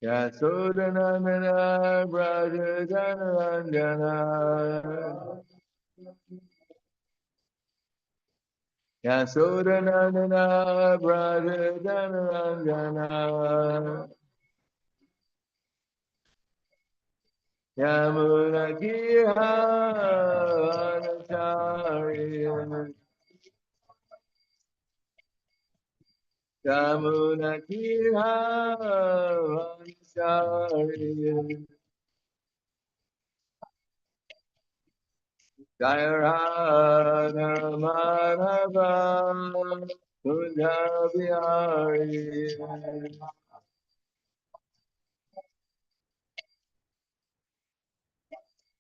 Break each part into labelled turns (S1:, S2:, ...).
S1: Yasodanandana Prahladananda Yasodanandana Prahladananda Yamunakira Anacharya Yamunakira Anacharya Jaya Radha Madhava Kunja Bihari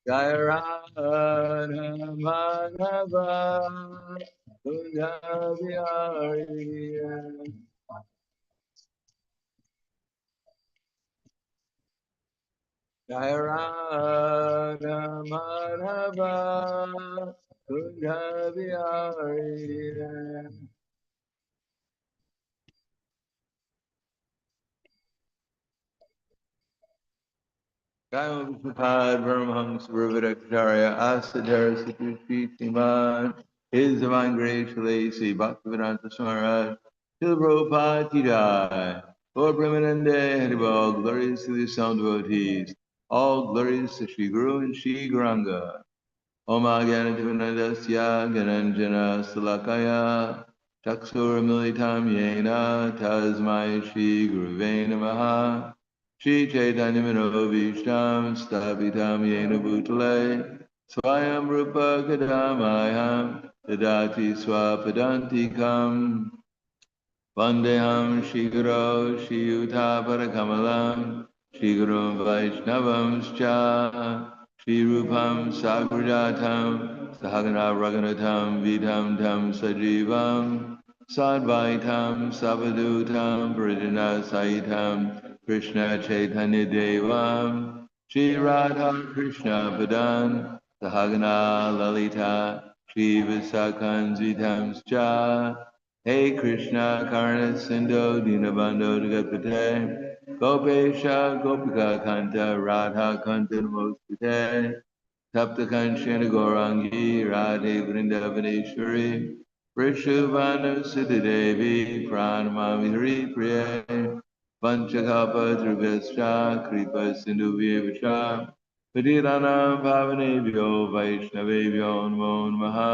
S1: Jaya Radha Madhava Kunja Bihari Jaya Radha Madhava Kunja Bihari Gayamapad Paramahams Varvadacharya Asadhara Satushi Siman His Divine Grace Shalasi Bhaktivedanta Smarad Srila Prabhupada Ki Jai Lord Premanande Haribol Glories to the sound devotees All glories to Shri Guru and Shri Guranga Om Agyanativanandasya Gananjana Salakaya Chaksur Militam Yena Tasmai Shri Guruve Namaha Shri Chaitanya Manobishtam Stapitam Yena Bhutale Swayam Rupa Kadamayam Dadati Swapadantikam Vandeham Shri Guru Shri Yuta Parakamalam Shri Guru Vaishnavam Scha Shri Rupam Sagrajatam Sahagana Raghunatam Vidham Tam Sajivam Sadvaitam Savadutam Parijana Saitam Krishna Chaitanya Devam Shri Radha Krishna Padan Sahagana Lalita Shri Visakan Vitam Scha Hey Krishna Karna Sindhu Dinabando Gopate Gopesha Gopika Kanta Radha Kanta Namostate Tapta Kanchana Gaurangi Radhe Vrindavaneshwari Vrishabhanu Siddhi Devi Pranamami Hari Priya Panchakapa Trivescha Kripa Sindhu Vyavascha Patiranam Pavanebhyo Vaishnavebhyo Namo Namaha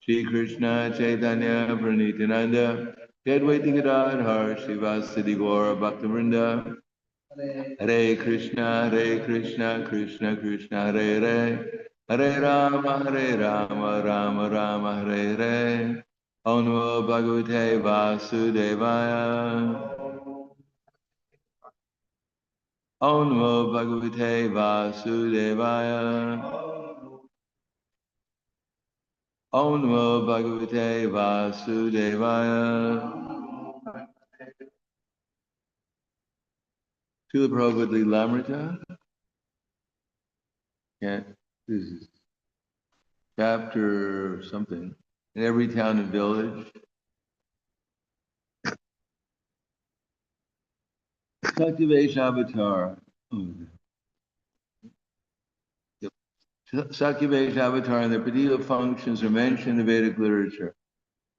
S1: Shri Krishna Chaitanya Pranityananda Advaita Gadadhar Srivasadi Gaura Bhaktivinoda Hare Krishna Krishna Krishna Hare Hare Hare Rama Rama Hare Hare Om Namo Bhagavate Vasudevaya Om Namo Bhagavate Vasudevaya Om Namo Bhagavate Vasudevaya Srila Prabhupada Lamrita. Yeah, this is chapter something. In every town and village, Sakyavesh Avatar. Sakyavesh Avatar and their particular functions are mentioned in the Vedic literature.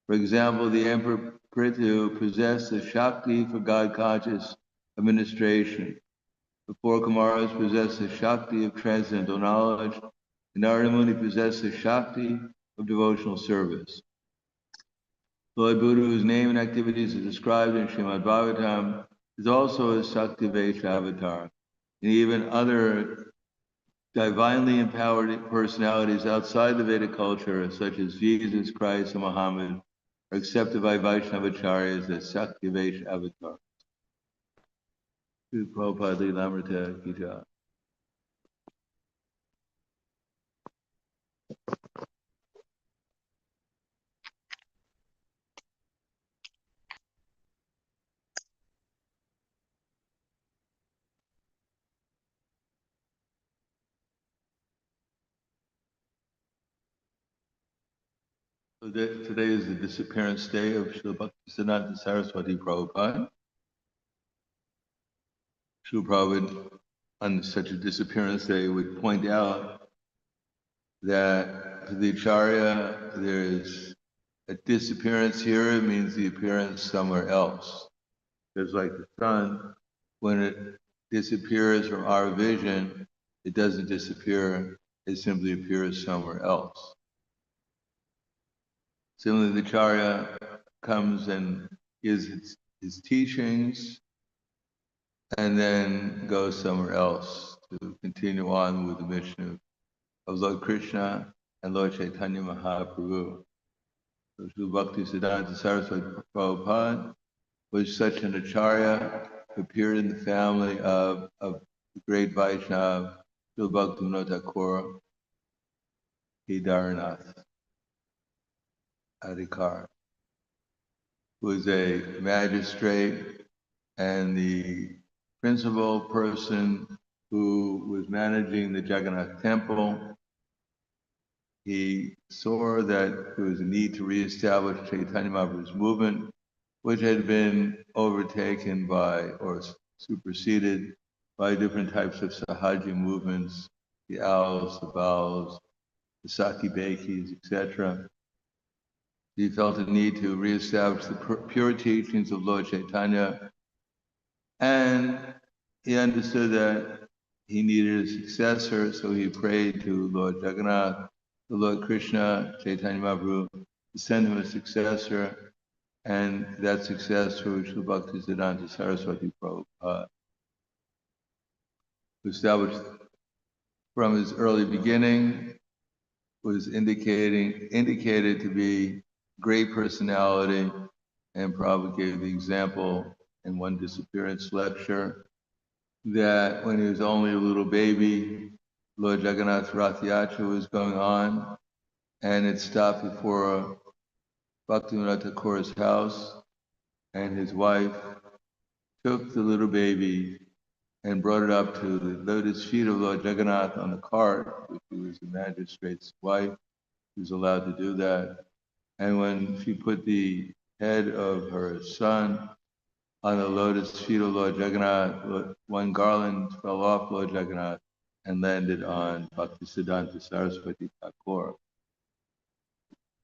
S1: For example, the Emperor Prithu possessed the Shakti for God conscious administration. The four Kumaras possessed the Shakti of transcendental knowledge, and Narada Muni possessed the Shakti of devotional service. Lord Buddha, whose name and activities are described in Srimad Bhagavatam, is also a Sakti-Vesha avatar. And even other divinely empowered personalities outside the Vedic culture, such as Jesus Christ and Muhammad, are accepted by Vaishnavacharyas as Sakti-Vesha avatars. Prabhupada Lamrita Ki Jai. So today is the disappearance day of Srila Bhaktisiddhanta Saraswati Prabhupada. Srila Prabhupada, on such a disappearance day, would point out that for the Acharya, there is a disappearance here, it means the appearance somewhere else. Just like the sun, when it disappears from our vision, it doesn't disappear, it simply appears somewhere else. Similarly, the Acharya comes and gives his teachings and then goes somewhere else to continue on with the mission of Lord Krishna and Lord Chaitanya Mahaprabhu. So Srila Bhakti Siddhanta Saraswati Prabhupada was such an Acharya who appeared in the family of the great Vaishnava Srila Bhaktivinoda Thakur Kedarnath Adhikar, who was a magistrate and the principal person who was managing the Jagannath temple. He saw that there was a need to reestablish Chaitanya Mahaprabhu's movement, which had been overtaken by or superseded by different types of Sahaja movements, the owls, the vowels, the Saki Bakis, etc. He felt a need to reestablish the pure teachings of Lord Chaitanya, and he understood that he needed a successor, so he prayed to Lord Jagannath, to Lord Krishna, Chaitanya Mahaprabhu, to send him a successor, and that successor was Srila Bhaktisiddhanta Saraswati Prabhupada, who established from his early beginning, was indicated to be great personality, and Prabhupada gave the example in one disappearance lecture that when he was only a little baby, Lord Jagannath's Rath Yatra was going on, and it stopped before Bhaktivinoda Thakur's house, and his wife took the little baby and brought it up to the lotus feet of Lord Jagannath on the cart, which he was the magistrate's wife. She was allowed to do that. And when she put the head of her son on the lotus feet of Lord Jagannath, one garland fell off Lord Jagannath and landed on Bhaktisiddhanta Saraswati Thakur.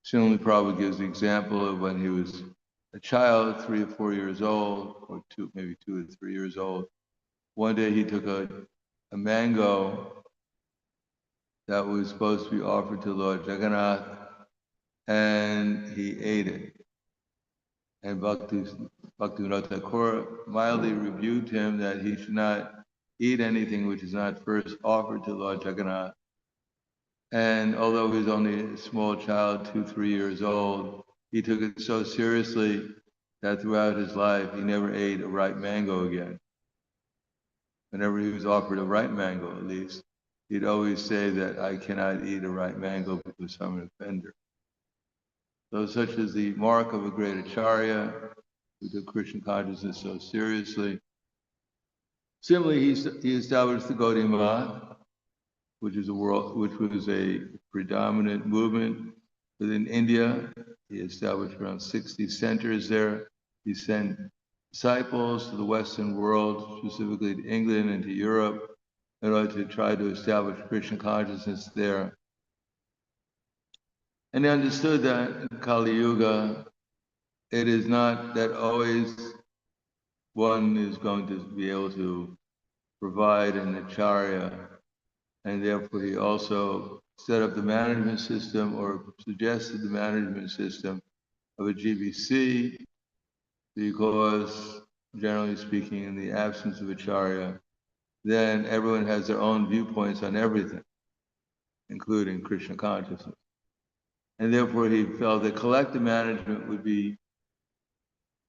S1: Similarly, Prabhupada gives the example of when he was a child, 3 or 4 years old, or maybe 2 or 3 years old. One day he took a mango that was supposed to be offered to Lord Jagannath, and he ate it. And Bhaktivinoda Thakur mildly rebuked him that he should not eat anything which is not first offered to Lord Jagannath. And although he was only a small child, 2, 3 years old, he took it so seriously that throughout his life he never ate a ripe mango again. Whenever he was offered a ripe mango, at least, he'd always say that I cannot eat a ripe mango because I'm an offender. So such is the mark of a great Acharya who took Krishna consciousness so seriously. Similarly, he established the Gaudiya Math, which was a predominant movement within India. He established around 60 centers there. He sent disciples to the Western world, specifically to England and to Europe, in order to try to establish Krishna consciousness there. And he understood that in Kali Yuga, it is not that always one is going to be able to provide an Acharya, and therefore he also set up the management system or suggested the management system of a GBC, because generally speaking, in the absence of Acharya, then everyone has their own viewpoints on everything, including Krishna consciousness. And therefore he felt that collective management would be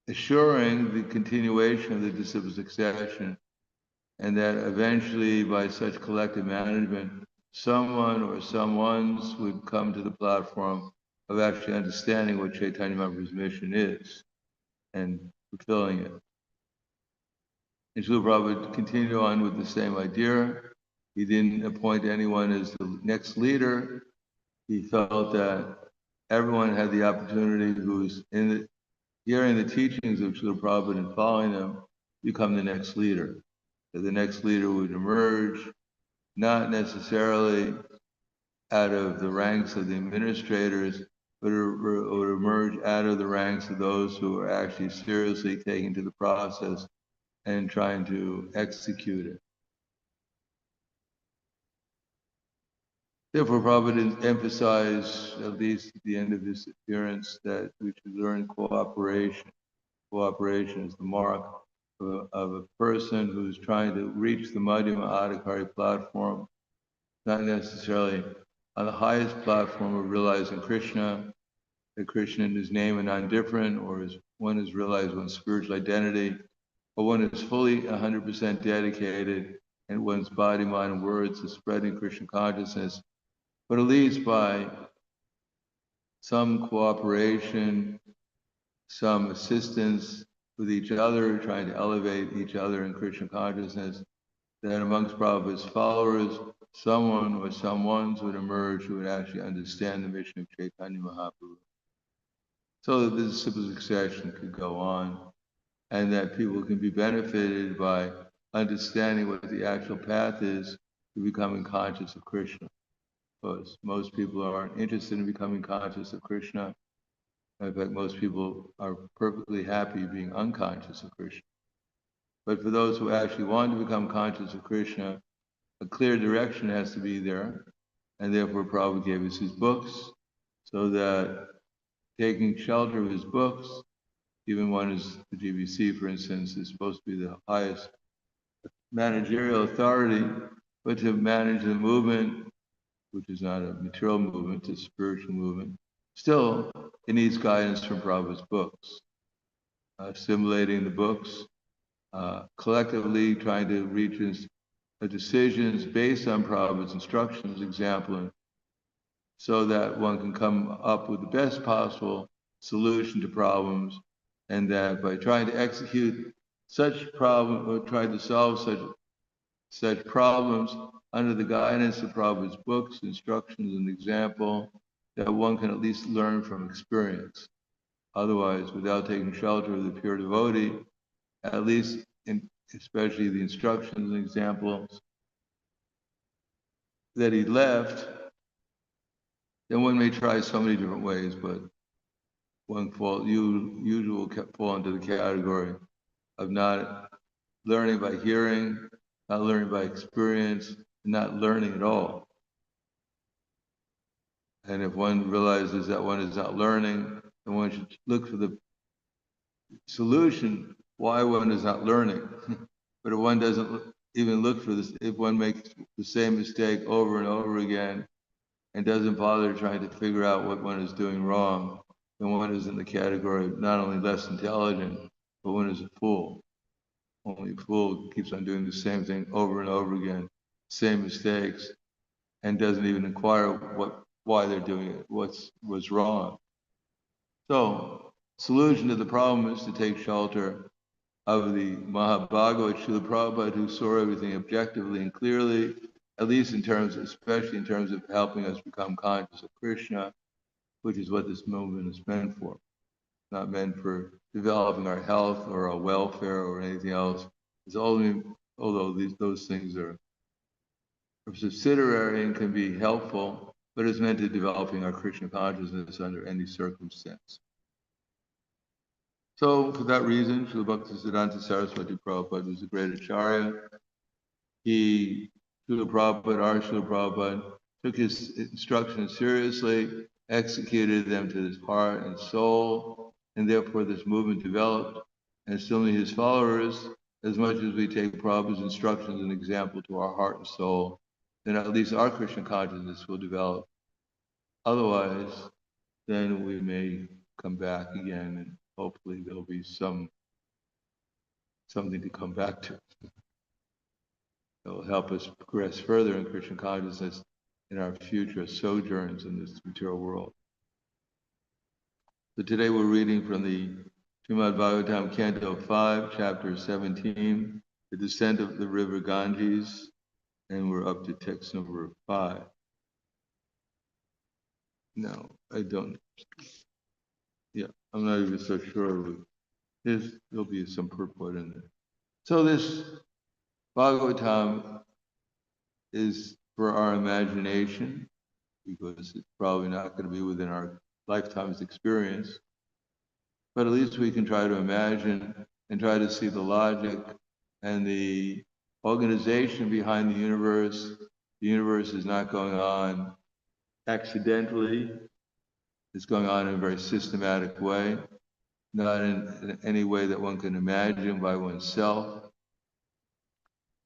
S1: assuring the continuation of the disciple succession, and that eventually by such collective management, someone or someones would come to the platform of actually understanding what Chaitanya Mahaprabhu's mission is and fulfilling it. And Srila Prabhupada continued on with the same idea. He didn't appoint anyone as the next leader. He felt that everyone had the opportunity who's hearing the teachings of Srila Prabhupada and following them, become the next leader. that the next leader would emerge, not necessarily out of the ranks of the administrators, but it would emerge out of the ranks of those who are actually seriously taking to the process and trying to execute it. Therefore, Prabhupada emphasized, at least at the end of his appearance, that we should learn cooperation. Cooperation is the mark of a person who's trying to reach the Madhyama Adhikari platform, not necessarily on the highest platform of realizing Krishna, that Krishna and his name are non-different, or as one has realized one's spiritual identity, or one is fully 100% dedicated in one's body, mind, and words to spreading Krishna consciousness, but at least by some cooperation, some assistance with each other, trying to elevate each other in Krishna consciousness, that amongst Prabhupada's followers, someone or someones would emerge who would actually understand the mission of Chaitanya Mahaprabhu. So that this simple succession could go on, and that people can be benefited by understanding what the actual path is to becoming conscious of Krishna. Because most people aren't interested in becoming conscious of Krishna. In fact, most people are perfectly happy being unconscious of Krishna. But for those who actually want to become conscious of Krishna, a clear direction has to be there. And therefore, Prabhupada gave us his books, so that taking shelter of his books, even one is the GBC, for instance, is supposed to be the highest managerial authority, but to manage the movement, which is not a material movement, it's a spiritual movement, still, it needs guidance from Prabhupada's books. Assimilating the books, collectively trying to reach decisions based on Prabhupada's instructions, example, so that one can come up with the best possible solution to problems, and that by trying to execute such problem or try to solve such problems under the guidance of Prabhupada's books, instructions, and example, that one can at least learn from experience. Otherwise, without taking shelter of the pure devotee, at least especially the instructions and examples that he left, then one may try so many different ways, but one usually fall into the category of not learning by hearing, not learning by experience, and not learning at all. And if one realizes that one is not learning, then one should look for the solution why one is not learning. But if one doesn't even look for this, if one makes the same mistake over and over again and doesn't bother trying to figure out what one is doing wrong, then one is in the category of not only less intelligent, but one is a fool. Only a fool keeps on doing the same thing over and over again, same mistakes, and doesn't even inquire why they're doing it, what's wrong. So, solution to the problem is to take shelter of the Mahabhagavad Srila Prabhupada, who saw everything objectively and clearly, at least especially in terms of helping us become conscious of Krishna, which is what this movement is meant for. Not meant for developing our health or our welfare or anything else. It's only, although those things are subsidiary and can be helpful, but it's meant to developing our Krishna consciousness under any circumstance. So for that reason, Srila Bhaktisiddhanta Saraswati Prabhupada was a great acharya. Srila Prabhupada, our Srila Prabhupada, took his instructions seriously, executed them to his heart and soul, and therefore this movement developed. And similarly, his followers, as much as we take Prabhupada's instructions and example to our heart and soul, then at least our Krishna consciousness will develop. Otherwise, then we may come back again, and hopefully there'll be something to come back to. That will help us progress further in Krishna consciousness in our future sojourns in this material world. So today we're reading from the Srimad Bhagavatam, Canto 5, Chapter 17, The Descent of the River Ganges, and we're up to text number 5. No, I don't. Yeah, I'm not even so sure. There'll be some purport in there. So this Bhagavatam is for our imagination, because it's probably not going to be within our lifetime's experience. But at least we can try to imagine and try to see the logic and the organization behind the universe. The universe is not going on accidentally. It's going on in a very systematic way, not in any way that one can imagine by oneself.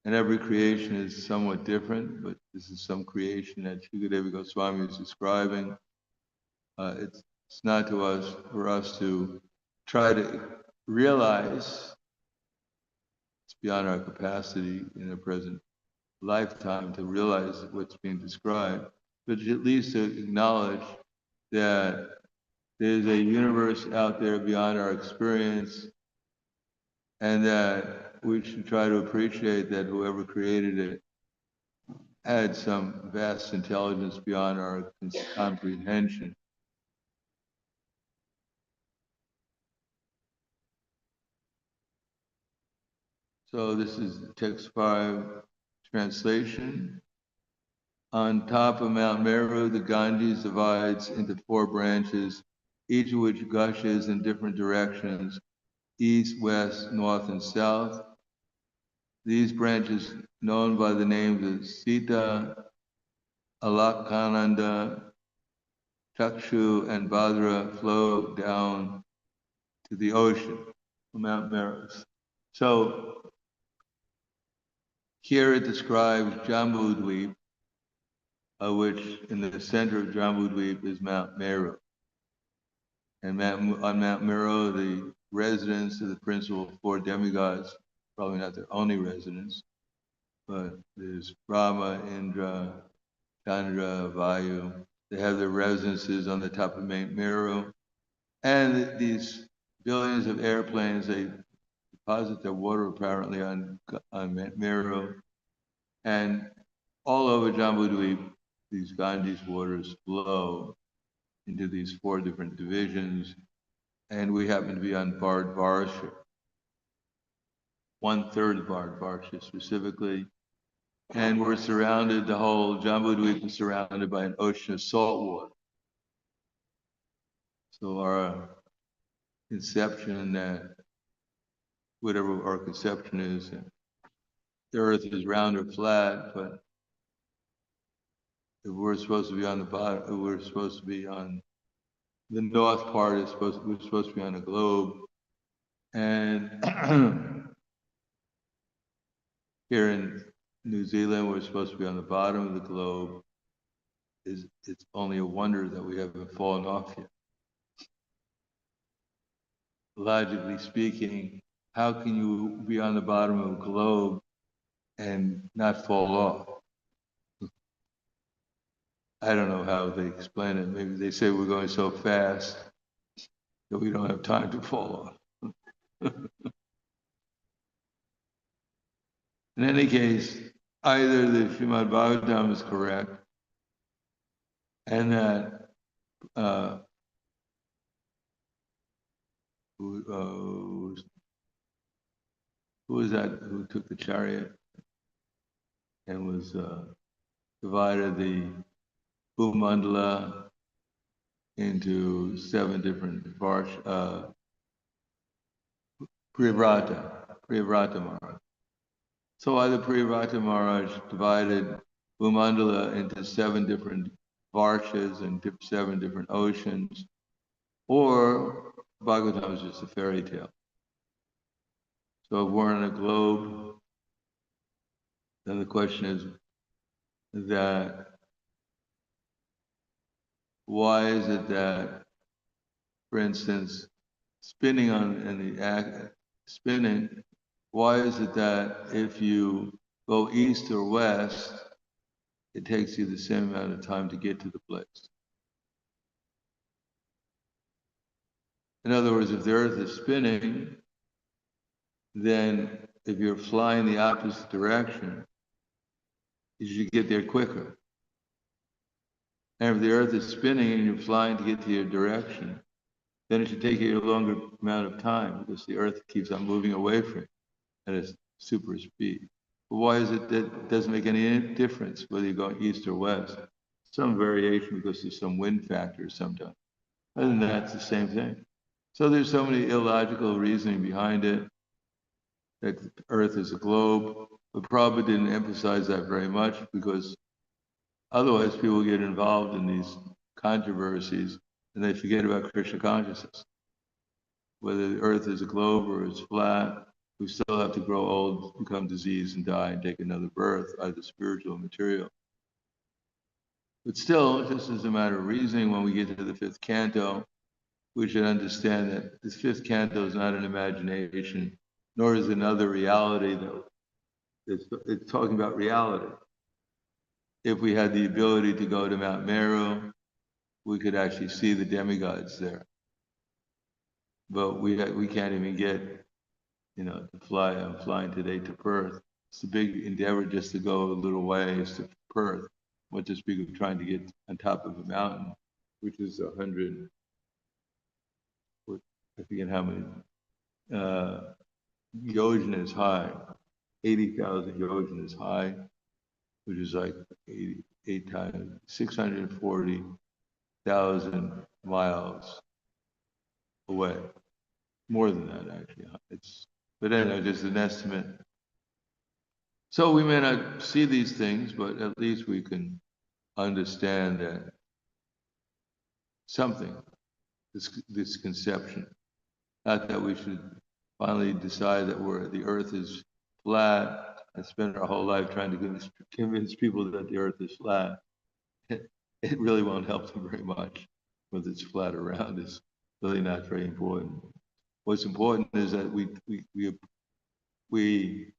S1: And every creation is somewhat different, but this is some creation that Shukadeva Goswami is describing. It's not to us, for us to try to realize. It's beyond our capacity in the present lifetime to realize what's being described, but at least to acknowledge that there's a universe out there beyond our experience, and that we should try to appreciate that whoever created it had some vast intelligence beyond our comprehension. So this is text 5 translation. On top of Mount Meru, the Ganges divides into 4 branches, each of which gushes in different directions, east, west, north, and south. These branches, known by the names of Sita, Alakananda, Chakshu, and Bhadra, flow down to the ocean, Mount Meru. So here it describes Jambudweep, which in the center of Jambudweep is Mount Meru. And on Mount Meru, the residence of the principal 4 demigods, probably not their only residence, but there's Brahma, Indra, Chandra, Vayu. They have their residences on the top of Mount Meru. And these billions of airplanes, they deposit their water apparently on Mount Meru. And all over Jambudweep, these Ganges waters flow into these 4 different divisions. And we happen to be on Bharatvarsha, 1/3 of Bharatvarsha specifically. And we're surrounded, the whole Jambudweep is surrounded by an ocean of salt water. So our conception that, whatever our conception is, the earth is round or flat, but if we're supposed to be on the bottom, if we're supposed to be on the north part, we're supposed to be on a globe. And here in New Zealand, we're supposed to be on the bottom of the globe. It's only a wonder that we haven't fallen off yet. Logically speaking, how can you be on the bottom of a globe and not fall off? I don't know how they explain it. Maybe they say we're going so fast that we don't have time to fall off. In any case, either the Srimad Bhagavatam is correct, and that who was that who took the chariot and was divided the Bhumandala into 7 different Priyavrata Maharaj. So either Priyavrata Maharaj divided Bhumandala into 7 different varshas and 7 different oceans, or Bhagavatam is just a fairy tale. So if we're on a globe, then the question is that why is it that, for instance, spinning, why is it that if you go east or west, it takes you the same amount of time to get to the place? In other words, if the earth is spinning, then if you're flying the opposite direction, you should get there quicker. And if the earth is spinning and you're flying to get to your direction, then it should take you a longer amount of time because the earth keeps on moving away from you at a super speed. But why is it that it doesn't make any difference whether you're going east or west? Some variation because there's some wind factor sometimes. Other than that, it's the same thing. So there's so many illogical reasoning behind it, that the Earth is a globe. But Prabhupada didn't emphasize that very much because otherwise people get involved in these controversies and they forget about Krishna consciousness. Whether the Earth is a globe or it's flat, we still have to grow old, become diseased, and die, and take another birth, either spiritual or material. But still, just as a matter of reasoning, when we get to the fifth canto, we should understand that this fifth canto is not an imagination, nor is another reality. That it's talking about reality. If we had the ability to go to Mount Meru, we could actually see the demigods there. But we can't even get, to fly. I'm flying today to Perth. It's a big endeavor just to go a little ways to Perth. What to speak of trying to get on top of a mountain, which is 100. I forget how many yojanas high. 80,000 yojanas high, which is like 8 times 640,000 miles away. More than that, actually. But anyway, just an estimate. So we may not see these things, but at least we can understand that something, this conception. Not that we should finally decide that the Earth is flat and spend our whole life trying to convince people that the Earth is flat. It really won't help them very much, whether it's flat or round. It's really not very important. What's important is that we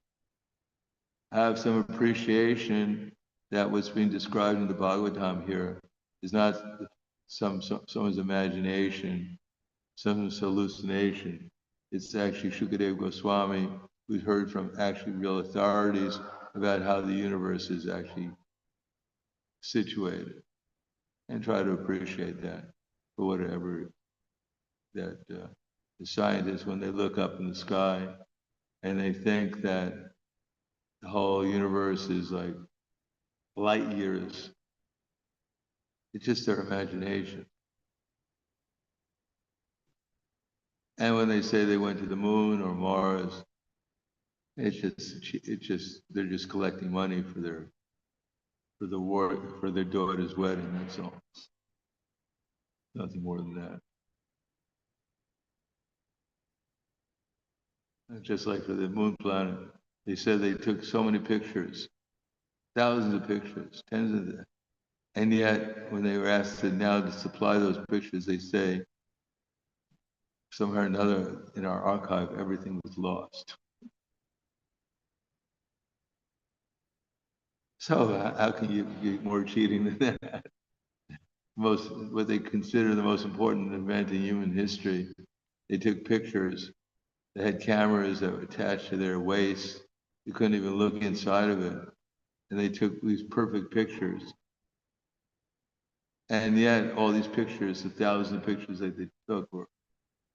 S1: have some appreciation that what's being described in the Bhagavatam here is not someone's imagination, someone's hallucination. It's actually Shukadeva Goswami, who's heard from actually real authorities about how the universe is actually situated, and try to appreciate that for whatever that the scientists, when they look up in the sky and they think that the whole universe is like light years, it's just their imagination. And when they say they went to the moon or Mars, it's just they're just collecting money for their daughter's wedding. That's all. Nothing more than that. And just like for the moon planet, they said they took so many pictures, thousands of pictures, tens of them. And yet, when they were asked to supply those pictures, they say, somehow or another in our archive, everything was lost. So how can you get more cheating than that? What they consider the most important event in human history, they took pictures. They had cameras that were attached to their waist. You couldn't even look inside of it. And they took these perfect pictures. And yet, all these pictures, the thousands of pictures that they took, were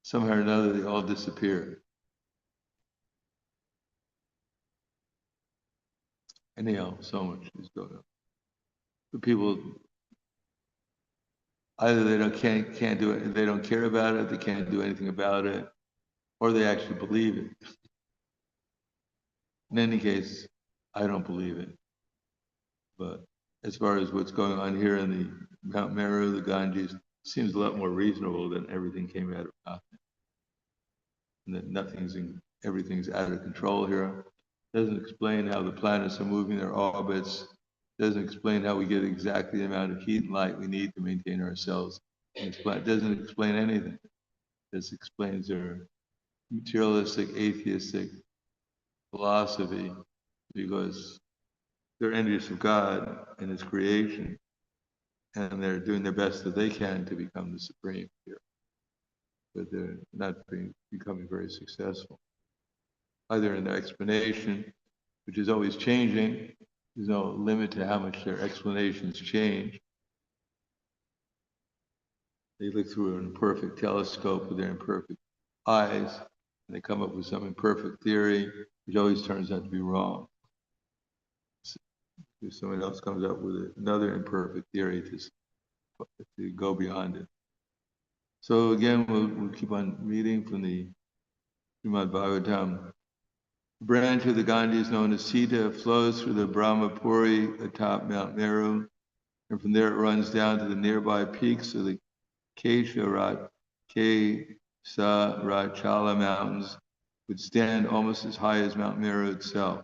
S1: somehow or another, they all disappeared. Anyhow, so much is going on. But people, either they can't do it, they don't care about it, they can't do anything about it, or they actually believe it. In any case, I don't believe it. But as far as what's going on here in the Mount Meru, the Ganges, seems a lot more reasonable than everything came out of nothing. And that everything's out of control here. Doesn't explain how the planets are moving their orbits. Doesn't explain how we get exactly the amount of heat and light we need to maintain ourselves. It doesn't explain anything. Just explains their materialistic, atheistic philosophy, because they're envious of God and His creation, and they're doing their best that they can to become the supreme here. But they're not becoming very successful, either in their explanation, which is always changing. There's no limit to how much their explanations change. They look through an imperfect telescope with their imperfect eyes, and they come up with some imperfect theory, which always turns out to be wrong. if someone else comes up with another imperfect theory to go beyond it. So again, we'll keep on reading from the Srimad Bhagavatam. The branch of the Ganges known as Sita flows through the Brahmapuri atop Mount Meru, and from there it runs down to the nearby peaks of the Kesarachala mountains, which stand almost as high as Mount Meru itself.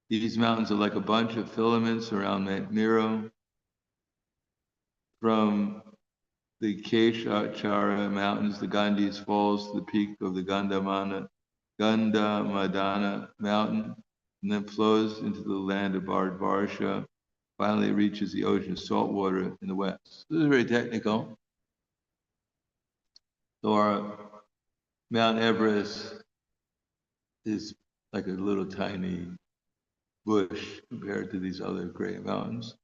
S1: These mountains are like a bunch of filaments around Mount Meru. From the Kesachara mountains, the Ganges falls to the peak of the Gandhamadana mountain, and then flows into the land of Bharatvarsha. Finally, it reaches the ocean of salt water in the west. This is very technical. So our Mount Everest is like a little tiny bush compared to these other great mountains.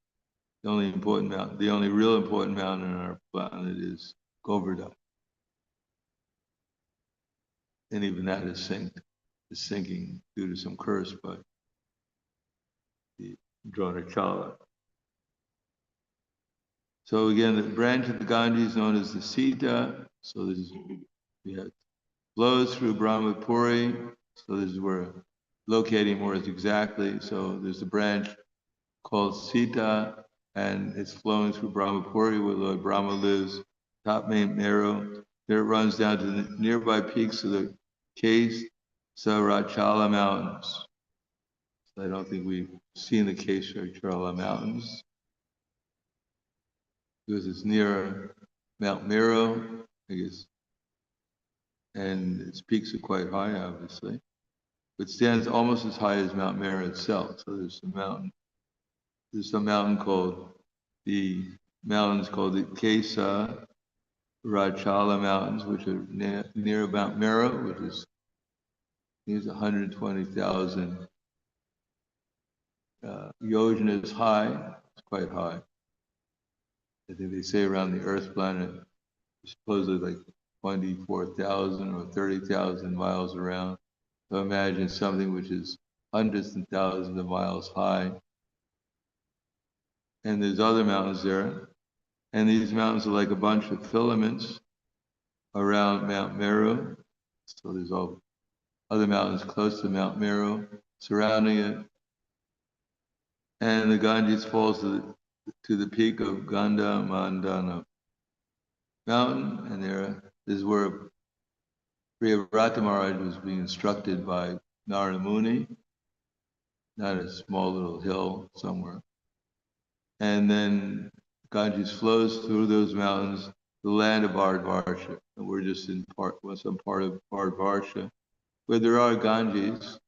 S1: The only real important mountain on our planet is Govardhan. And even that is sinking due to some curse by the Dronachala. So again, the branch of the Ganges is known as the Sita. So this is, flows through Brahmapuri. So this is where locating more is exactly. So there's a branch called Sita, and it's flowing through Brahmapuri where Lord Brahma lives, top Mount Meru. There it runs down to the nearby peaks of the Kesarachala mountains. So I don't think we've seen the Kesarachala mountains because it's near Mount Meru, I guess, and its peaks are quite high, obviously. It stands almost as high as Mount Meru itself. So there's a mountain called the Kesarachala mountains, which are near Mount Meru, which is 120,000 yojanas high. It's quite high. I think they say around the Earth planet, supposedly like 24,000 or 30,000 miles around. So imagine something which is hundreds and thousands of miles high. And there's other mountains there. And these mountains are like a bunch of filaments around Mount Meru. So there's all other mountains close to Mount Meru surrounding it. And the Ganges falls to the peak of Gandhamadana mountain. And this is where Priyavrata Maharaj was being instructed by Narada Muni, not a small little hill somewhere. And then Ganges flows through those mountains, the land of Bharatvarsha. And we're just in some part of Bharatvarsha, where there are Ganges.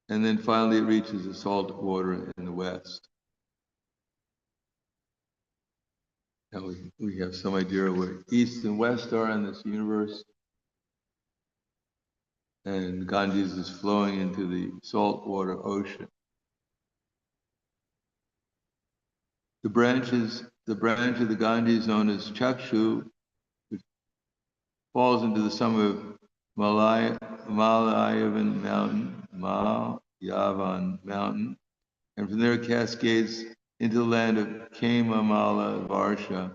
S1: And then finally it reaches the salt water in the west. And we have some idea of where east and west are in this universe. And Ganges is flowing into the saltwater ocean. The branch of the Ganges known as Chakshu, which falls into the sum of Malayavan mountain, and from there cascades into the land of Kemamala Varsha.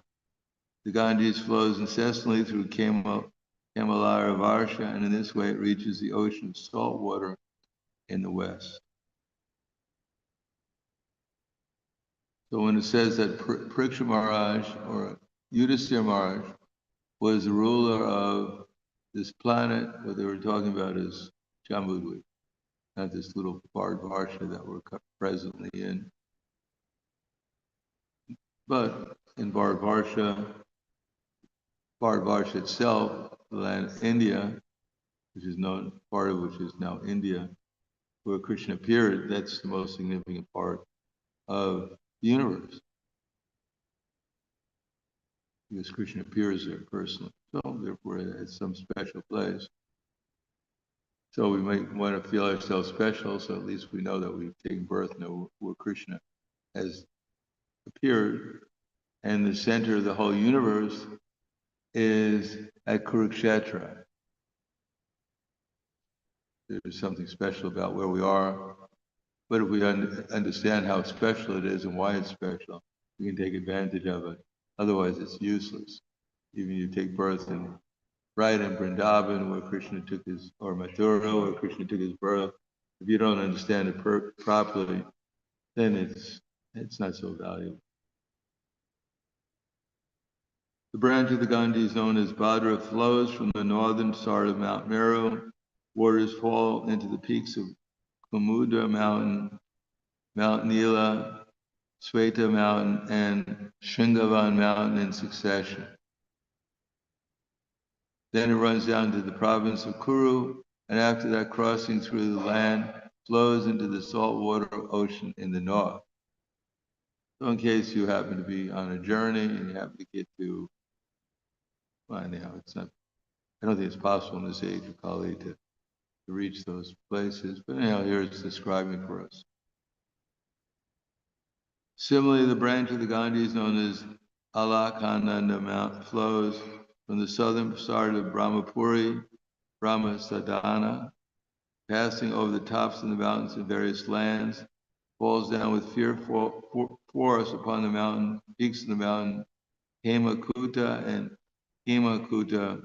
S1: The Ganges flows incessantly through Kemalara Varsha, and in this way it reaches the ocean of salt water in the west. So when it says that Pariksha Maharaj or Yudhisthira Maharaj was the ruler of this planet, what they were talking about is Jambudvipa, not this little Bharatvarsha that we're presently in. But in Bharatvarsha itself, the land of India, which is known, part of which is now India, where Krishna appeared, that's the most significant part of the universe. Because Krishna appears there personally. So therefore it's some special place. So we might want to feel ourselves special, so at least we know that we've taken birth and know where Krishna has appeared. And the center of the whole universe is at Kurukshetra. There's something special about where we are. But if we understand how special it is and why it's special, we can take advantage of it. Otherwise, it's useless. Even you take birth in Vrindavan, where Krishna took his, or Mathura, where Krishna took his birth. If you don't understand it properly, then it's not so valuable. The branch of the Ganges known as Bhadra flows from the northern side of Mount Meru. Waters fall into the peaks of Kumudra Mountain, Mount Nila, Sweta Mountain, and Shringavan Mountain in succession. Then it runs down to the province of Kuru, and after that, crossing through the land, flows into the saltwater ocean in the north. So in case you happen to be on a journey and you happen to get to, well, anyhow, it's not, I don't think it's possible in this age of Kali to reach those places, but anyhow, here it's describing for us. Similarly, the branch of the Ganges known as Alaknanda Mount flows from the southern side of Brahmapuri, Brahmasadhana, passing over the tops of the mountains in various lands, falls down with fearful force upon the mountain, peaks of the mountain, Hemakuta and Hemakuta.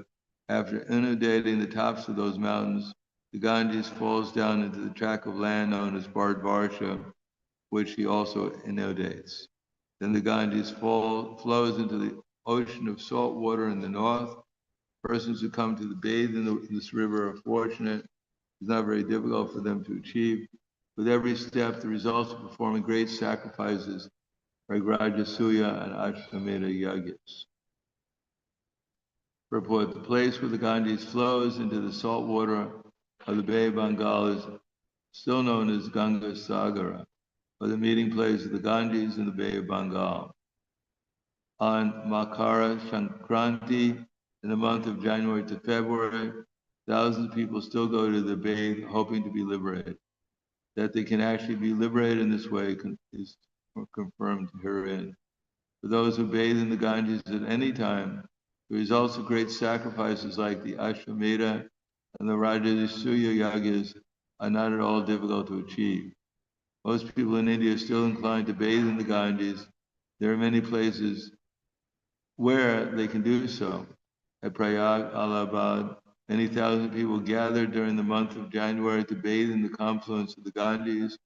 S1: After inundating the tops of those mountains, the Ganges falls down into the tract of land known as Bharatvarsha, which he also inundates. Then the Ganges flows into the ocean of salt water in the north. Persons who come to bathe in this river are fortunate. It's not very difficult for them to achieve. With every step, the results of performing great sacrifices like Rajasuya and Ashwamedha yagas. Report, the place where the Ganges flows into the salt water of the Bay of Bengal is still known as Ganga Sagara, or the meeting place of the Ganges in the Bay of Bengal. On Makara Sankranti, in the month of January to February, thousands of people still go to the bathe hoping to be liberated. That they can actually be liberated in this way is confirmed herein. For those who bathe in the Ganges at any time, the results of great sacrifices like the Ashwamedha and the Rajasuya yagas are not at all difficult to achieve. Most people in India are still inclined to bathe in the Ganges. There are many places where they can do so. At Prayag, Allahabad, many thousand people gather during the month of January to bathe in the confluence of the Ganges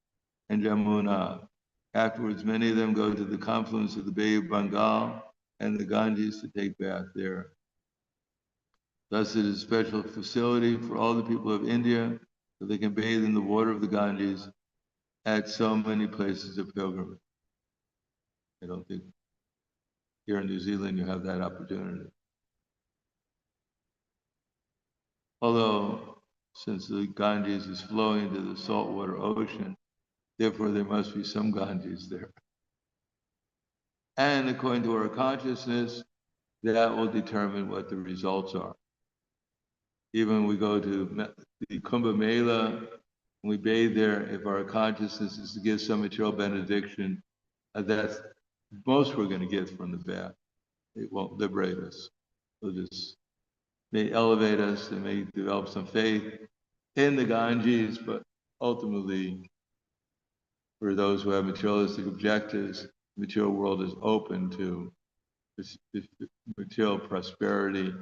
S1: and Jamuna. Afterwards, many of them go to the confluence of the Bay of Bengal and the Ganges to take bath there. Thus, it is a special facility for all the people of India that they can bathe in the water of the Ganges at so many places of pilgrimage. I don't think here in New Zealand you have that opportunity. Although, since the Ganges is flowing into the saltwater ocean, therefore there must be some Ganges there. And according to our consciousness, that will determine what the results are. Even when we go to the Kumbh Mela, when we bathe there, if our consciousness is to give some material benediction, that's most we're going to get from the bath. It won't liberate us. It'll just may elevate us, it may develop some faith in the Ganges, but ultimately, for those who have materialistic objectives, the material world is open to material prosperity,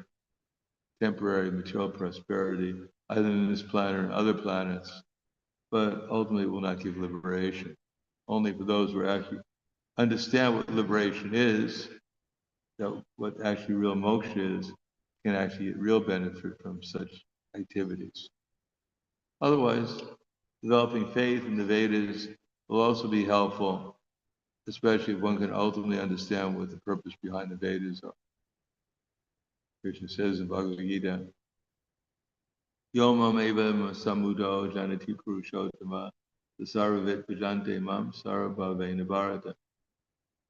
S1: temporary material prosperity, either in this planet or other planets, but ultimately will not give liberation. Only for those who actually understand what liberation is, that what actually real moksha is, can actually get real benefit from such activities. Otherwise, developing faith in the Vedas will also be helpful, especially if one can ultimately understand what the purpose behind the Vedas are. Krishna says in Bhagavad Gita, Yomam eva samudo janati purushottama sarvavet bhajante mam sarvabhavena bharata.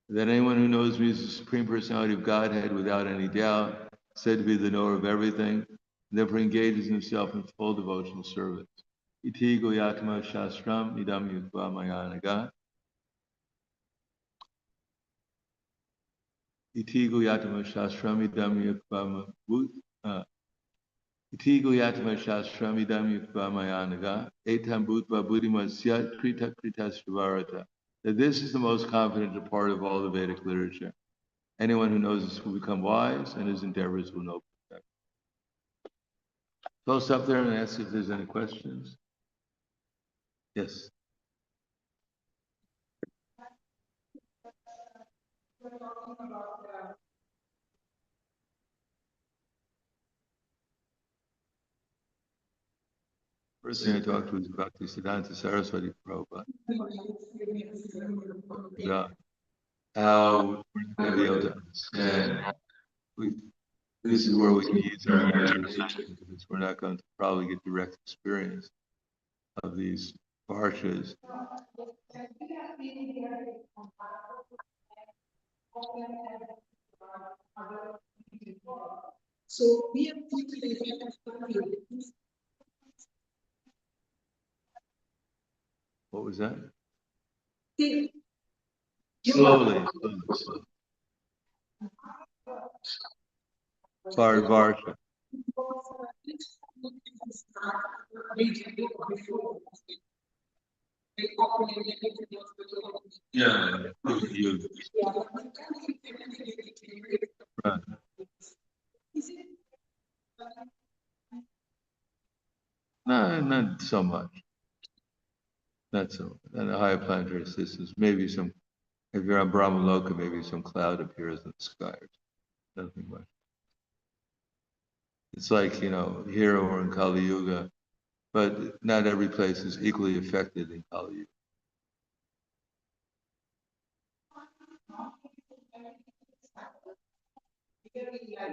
S1: That anyone who knows me as the Supreme Personality of Godhead without any doubt, said to be the knower of everything, and therefore engages himself in full devotional service. Iti goyatma shastram idam yukva mayanaga. Iti goyatma shastram idam yukva Iti Goyatma Shastram Idam Yukva Mayanaga, Etam Bhutva Buddhima Syat Krita Krita Srivarata. That this is the most confident part of all the Vedic literature. Anyone who knows this will become wise, and his endeavors will know perfect. So I'll stop there and ask if there's any questions. Yes. First thing I talked to was Bhaktisiddhanta Saraswati Prabhupada. About how we're going to be able to understand. This is where we can use our imagination, because we're not going to probably get direct experience of these varshas.
S2: So we have
S1: What was that?
S2: slowly.
S1: Varsha. Yeah. Right. No, not so much. Not so. And the higher planetary systems, maybe some. If you're on Brahmaloka, maybe some cloud appears in the sky. Nothing much. It's like, here we're in Kali Yuga, but not every place is equally affected in Kali Yuga.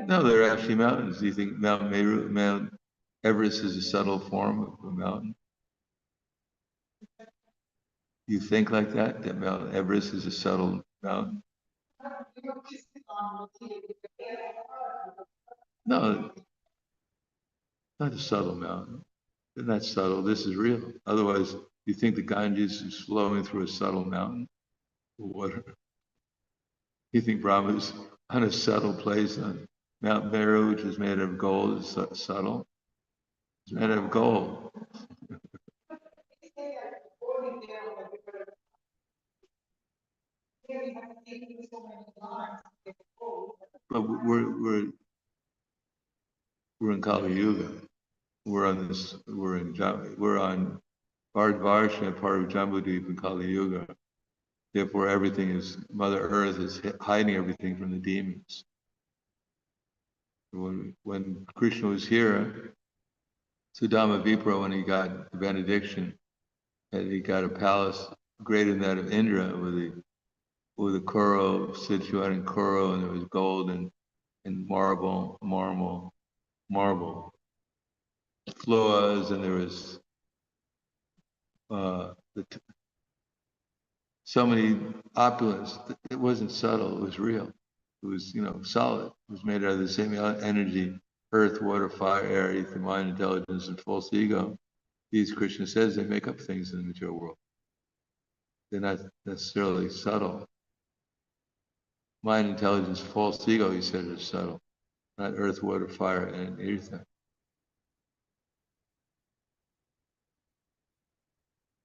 S1: No, they're actually mountains. Do you think Mount Everest is a subtle form of a mountain? You think like that Mount Everest is a subtle mountain? No, not a subtle mountain. They're not subtle. This is real. Otherwise, you think the Ganges is flowing through a subtle mountain? What? You think Brahma is on a subtle place on Mount Meru, which is made of gold, is subtle? It's made of gold. But we're in Kali Yuga. We're on Bharatvarsha, part of Jambudvip in Kali Yuga. Therefore, everything is, Mother Earth is hiding everything from the demons. When Krishna was here, Sudama Vipra, when he got the benediction, and he got a palace greater than that of Indra with a Kuro, Sichuan and Kuro, and there was gold and marble floors, and there was so many opulence. It wasn't subtle, it was real. It was, solid. It was made out of the same energy, earth, water, fire, air, ether, mind, intelligence, and false ego. These Krishna says they make up things in the material world. They're not necessarily subtle. Mind, intelligence, false ego, he said, is subtle. Not earth, water, fire, and ether.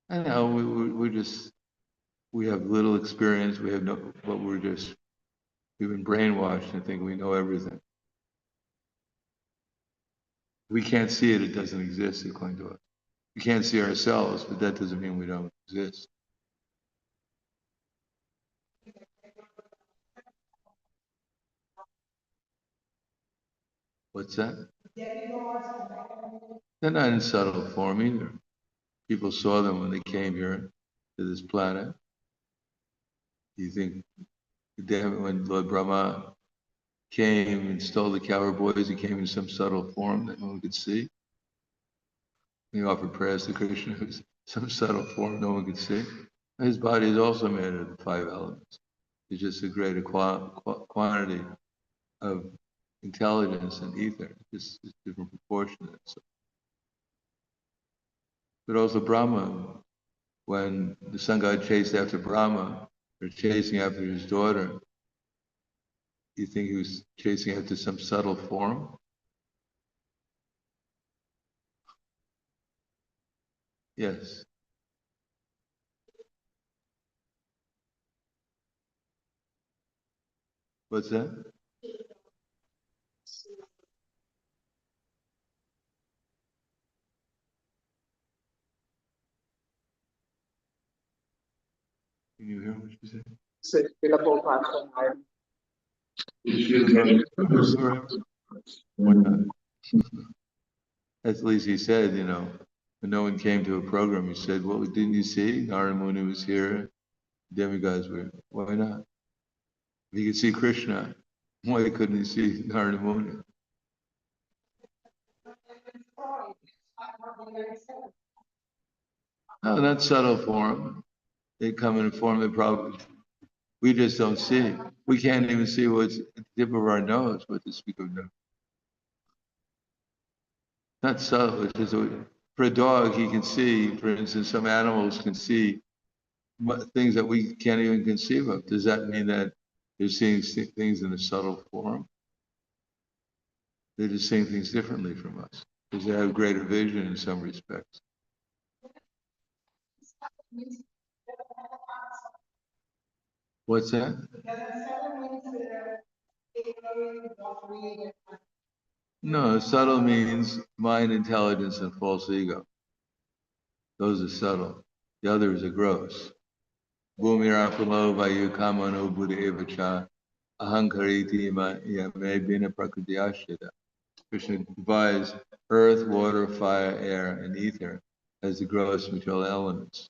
S1: I know we have little experience. We have but we've been brainwashed and think we know everything. We can't see it; it doesn't exist according to us. We can't see ourselves, but that doesn't mean we don't exist. What's that? They're not in subtle form either. People saw them when they came here to this planet. You think when Lord Brahma came and stole the cowherd boys, he came in some subtle form that no one could see? He offered prayers to Krishna, it was some subtle form no one could see. His body is also made of the 5 elements. It's just a greater quantity of intelligence and ether, just different proportions. But also Brahma, when the sun god chased after Brahma, or chasing after his daughter, you think he was chasing after some subtle form? Yes. What's that? Can you hear what she said? Why not? At least he said, when no one came to a program, he said, "Well, didn't you see? Narada Muni was here. Demigods were. Why not? If he could see Krishna, why couldn't he see Narada Muni?" No, not subtle form. They come in a form that probably we just don't see. We can't even see what's at the tip of our nose, what to speak of nose. Not subtle. It's just for a dog, he can see. For instance, some animals can see things that we can't even conceive of. Does that mean that they're seeing things in a subtle form? They're just seeing things differently from us because they have greater vision in some respects. What's that? No, subtle means mind, intelligence, and false ego. Those are subtle. The others are gross. Bhumirapalo vayu kamano buddha evacha ahankariti yame bina prakritiashita. Krishna divides earth, water, fire, air, and ether as the gross material elements.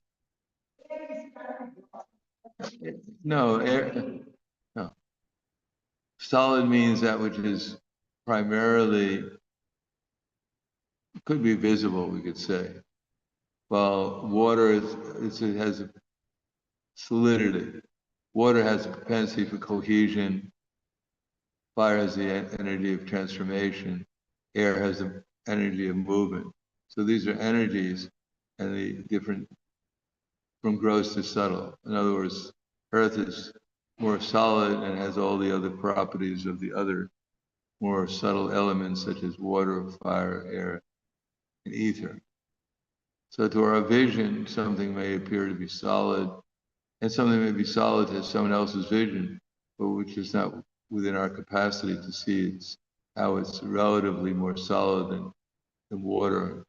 S1: No, no. Solid means that which is primarily, could be visible, we could say. While water it has a solidity. Water has a propensity for cohesion. Fire has the energy of transformation. Air has the energy of movement. So these are energies and the different from gross to subtle. In other words, earth is more solid and has all the other properties of the other more subtle elements such as water, fire, air, and ether. So to our vision, something may appear to be solid, and something may be solid to someone else's vision, but which is not within our capacity to see how it's relatively more solid than water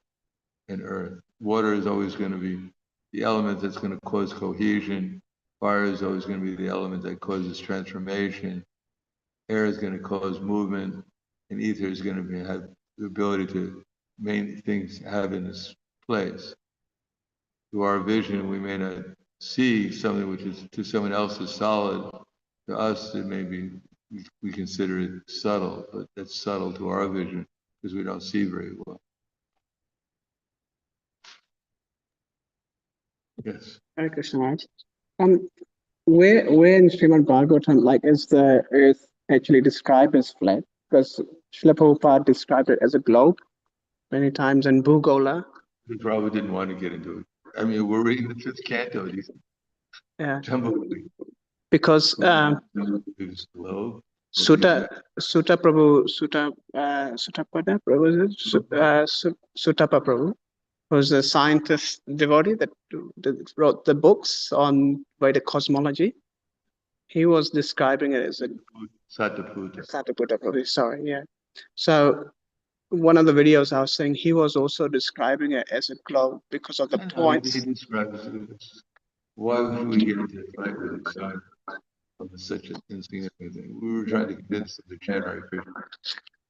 S1: and earth. Water is always going to be the element that's going to cause cohesion. Fire is always going to be the element that causes transformation. Air is going to cause movement, and ether is going to have the ability to make things have in its place. To our vision, we may not see something which is to someone else is solid. To us, it may be we consider it subtle, but that's subtle to our vision because we don't see very well. Yes.
S3: Hare Krishna Maharaj. Where in Srimad Bhagavatam, like, is the earth actually described as flat? Because Srila Prabhupada described it as a globe many times in Bhugola.
S1: He probably didn't want to get into it. I mean, we're reading the fifth canto.
S3: Yeah.
S1: Tumbleweed.
S3: Because
S1: Globe.
S3: Sutta Sutta Prabhu was a scientist devotee that wrote the books on Vedic cosmology. He was describing it as a Sataputta Prabhu, sorry, yeah. So one of the videos I was saying, he was also describing it as a globe because of the points.
S1: He describes it. Why would we get into a fight with a sign of such an insignificant thing? We were trying to convince them to chant Krishna.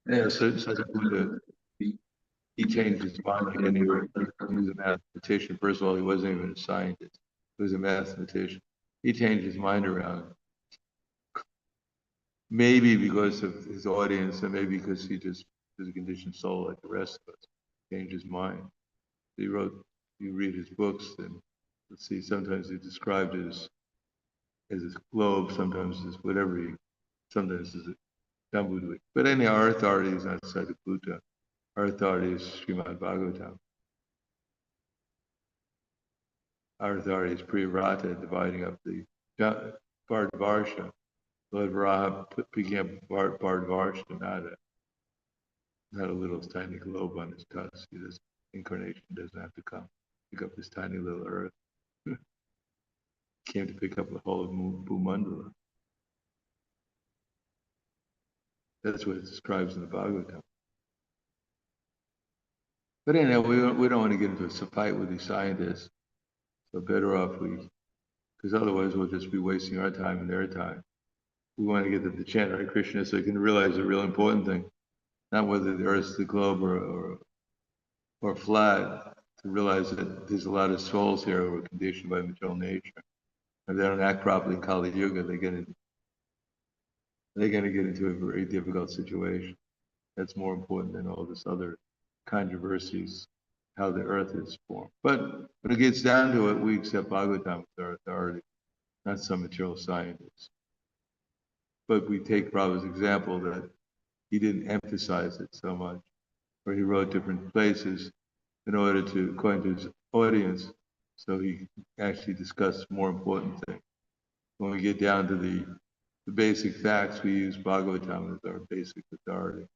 S1: Yeah, so Sataputta, he changed his mind like any other. He was a mathematician. First of all, he wasn't even a scientist. He was a mathematician. He changed his mind around. Maybe because of his audience, and maybe because he just is a conditioned soul like the rest of us. Changed his mind. He wrote. You read his books, and let's see. Sometimes he described it as a globe. Sometimes as whatever he. Sometimes as a Jambudvik. But anyhow, our authority is not Sataputta. Our authority is Srimad Bhagavatam. Our authority is Priyavrata, dividing up the Bhardvarsha. Lord Varaha became Bhardvarsha, not a little tiny globe on his tusk. This incarnation doesn't have to come. pick up this tiny little earth. Came to pick up the whole of Bhumandala. That's what it describes in the Bhagavatam. But anyhow, we don't want to get into a fight with these scientists. So better off because otherwise we'll just be wasting our time and their time. We want to get them to chant Hare Krishna so they can realize the real important thing, not whether the earth's the globe or flat, to realize that there's a lot of souls here who are conditioned by material nature. If they don't act properly in Kali Yuga, they're going to get into a very difficult situation. That's more important than all this other controversies, how the earth is formed. But when it gets down to it, we accept Bhagavatam with our authority, not some material scientists. But we take Prabhupada's example that he didn't emphasize it so much, or he wrote different places in order to, according to his audience, so he actually discussed more important things. When we get down to the basic facts, we use Bhagavatam as our basic authority.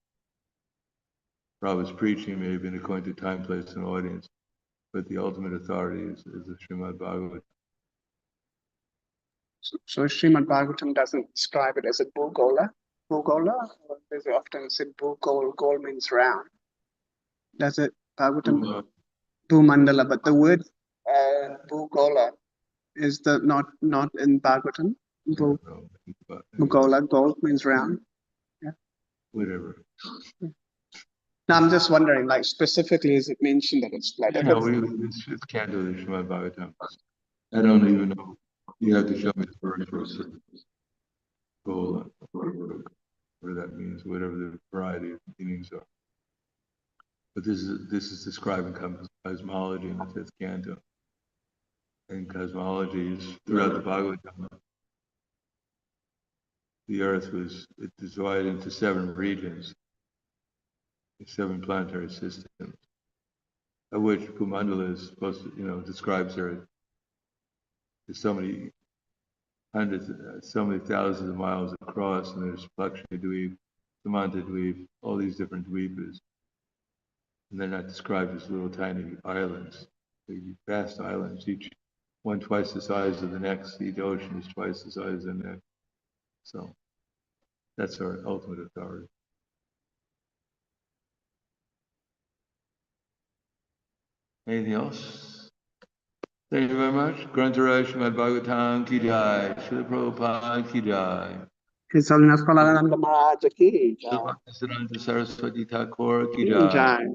S1: Prabhupada's preaching may have been according to time, place, and audience, but the ultimate authority is the Srimad Bhagavatam.
S3: So Srimad Bhagavatam doesn't describe it as a Bhugola. Bhugola, or there's often said Bhugol, gol means round. Does it Bhagavatam? Bhumandala, but the word Bhugola is not in Bhagavatam. Bhugola, gol means round. Yeah.
S1: Whatever.
S3: Now I'm just wondering, like specifically, is it mentioned that it's like?
S1: No, it's can't do the Srimad Bhagavatam. I don't even know. You have to show me the verse for goal, whatever that means, whatever the variety of meanings are. But this is describing cosmology in the fifth canto. And cosmology is throughout the Bhagavatam. The earth was divided into 7 regions, 7 planetary systems, of which Bhumandala is supposed to, describes Earth. There's so many hundreds, so many thousands of miles across, and there's Lakshmi Dweep, Samanta Dweep, all these different dweepas. And they're not described as little tiny islands. They're vast islands, each one twice the size of the next. Each ocean is twice the size of the next. So that's our ultimate authority. Anything else? Thank you very much. Grantharaj Srimad Bhagavatam Ki Jai. Srila Prabhupada Ki Jai.
S3: His Holiness Prahladananda Maharaj ki jai.
S1: Siddhanta Saraswati Thakur Ki Jai. Jai.